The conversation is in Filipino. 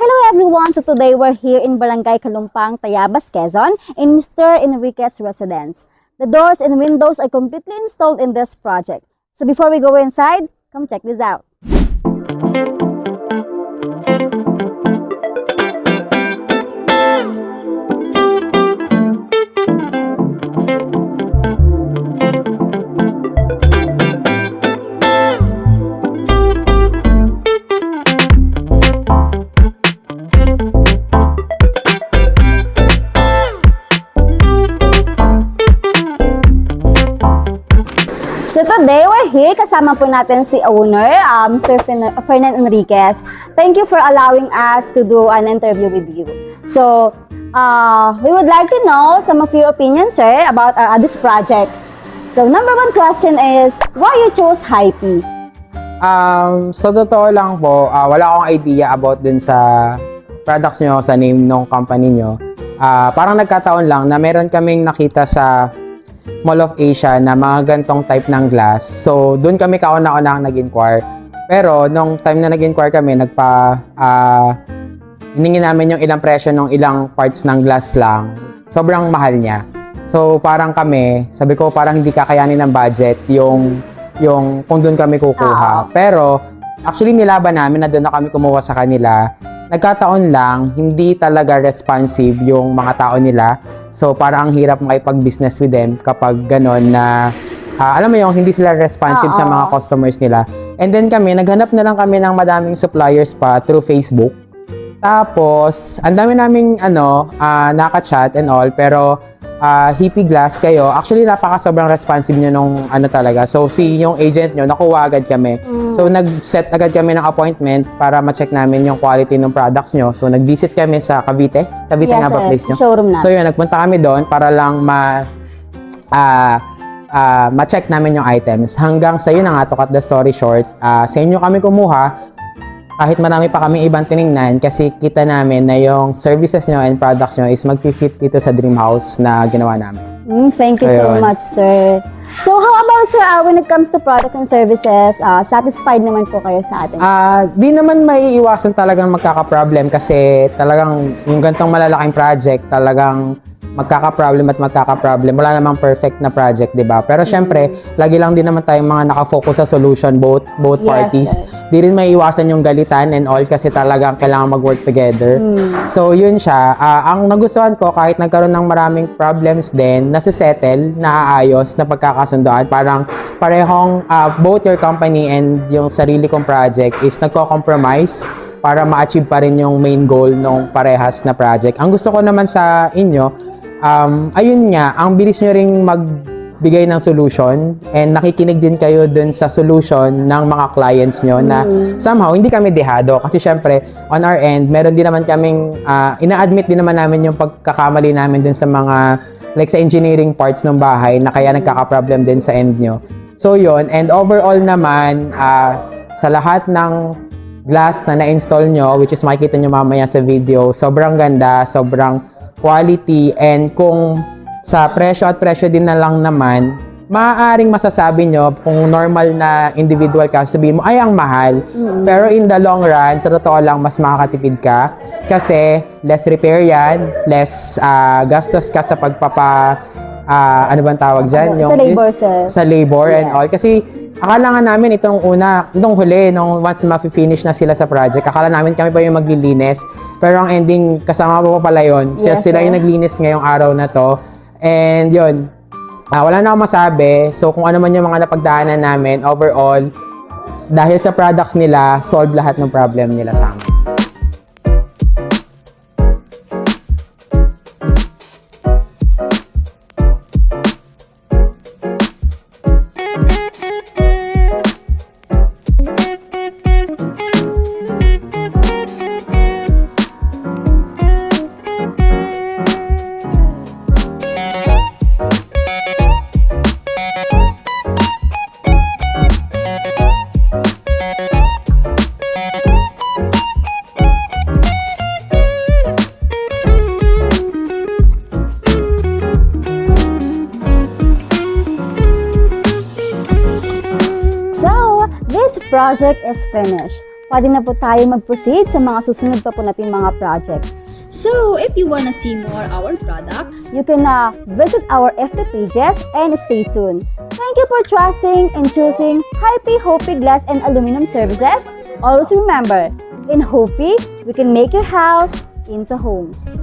Hello everyone! So today we're here in Barangay Kalumpang, Tayabas, Quezon in Mr. Enriquez residence. The doors and windows are completely installed in this project. So before we go inside, come check this out. So today, we're here. Kasama po natin si owner, Mr. Fernand Enriquez. Thank you for allowing us to do an interview with you. So, we would like to know some of your opinions, sir, about this project. So, number one question is, why you chose Hype? So totoo lang po, wala akong idea about dun sa products nyo, sa name ng company nyo. Parang nagkataon lang na meron kaming nakita sa Mall of Asia na mga gantong type ng glass. So, doon kami kauna-una nag-inquire. Pero, nung time na nag-inquire kami, hiningi namin yung ilang presyo ng ilang parts ng glass lang. Sobrang mahal niya. So, parang kami, sabi ko, parang hindi kakayanin ng budget yung kung doon kami kukuha. Pero, actually, nilaban namin na doon na kami kumuha sa kanila. Nagkataon lang, hindi talaga responsive yung mga tao nila. So, parang ang hirap makipag-business with them kapag gano'n na, alam mo yung hindi sila responsive sa mga customers nila. And then kami, naghanap na lang kami ng madaming suppliers pa through Facebook. Tapos, ang dami naming, naka-chat and all, pero, Hippie Glass kayo, actually sobrang responsive nyo nung talaga. So, yung agent nyo, nakuha agad kami. So, nag-set agad kami ng appointment para ma-check namin yung quality ng products nyo. So, nag-visit kami sa Cavite. Cavite Yes, nga ba place nyo? Showroom na. So, yun, nagpunta kami doon para lang ma-check namin yung items. Hanggang sa yun nga, to cut the story short, sa inyo kami kumuha. Kahit marami pa kami ibang tiningnan kasi kita namin na yung services nyo and products nyo is mag-fit dito sa dream house na ginawa namin. Thank you so much, sir. So, how about, sir, when it comes to product and services, satisfied naman po kayo sa atin? Di naman maiiwasan talagang magkaka-problem kasi talagang yung gantong malalaking project talagang magkaka-problem. Wala namang perfect na project, di ba? Pero syempre, lagi lang din naman tayong mga nakafocus sa solution, both parties. Sir. Di rin maiiwasan yung galitan and all kasi talagang kailangan mag-work together. So, yun siya. Ang nagustuhan ko, kahit nagkaroon ng maraming problems din, nasisettle, naaayos, na pagkakasundoan. Parang parehong, both your company and yung sarili kong project is nagko-compromise para ma-achieve pa rin yung main goal ng parehas na project. Ang gusto ko naman sa inyo, ayun nga, ang bilis nyo ring magbigay ng solution and nakikinig din kayo dun sa solution ng mga clients nyo na somehow hindi kami dehado kasi syempre on our end, meron din naman kaming ina-admit din naman namin yung pagkakamali namin dun sa mga like sa engineering parts ng bahay na kaya nagkaka-problem din sa end nyo. So yun, and overall naman sa lahat ng glass na na-install nyo, which is makikita nyo mamaya sa video, sobrang ganda, sobrang quality, and kung sa presyo din na lang naman, maaaring masasabi nyo kung normal na individual ka, sabihin mo, ay ang mahal. Pero in the long run, sa totoo lang, mas makakatipid ka kasi less repair yan, less gastos ka sa ano bang tawag dyan? Sa labor, sir. Sa labor and all. Kasi akala nga namin itong huli, nung once ma-finish na sila sa project, akala namin kami pa yung maglilinis. Pero ang ending, kasama pa pala yun. Sila yung naglinis ngayong araw na to. And yun, wala na akong masabi. So kung ano man yung mga napagdaanan namin, overall, dahil sa products nila, solve lahat ng problem nila sa amin. Project is finished. pwede na po tayo mag-proceed sa mga susunod pa po nating mga project. So, if you wanna see more our products, You can visit our FB pages and stay tuned. Thank you for trusting and choosing Hype Hopi Glass and Aluminum Services. Always remember, in Hopi, we can make your house into homes.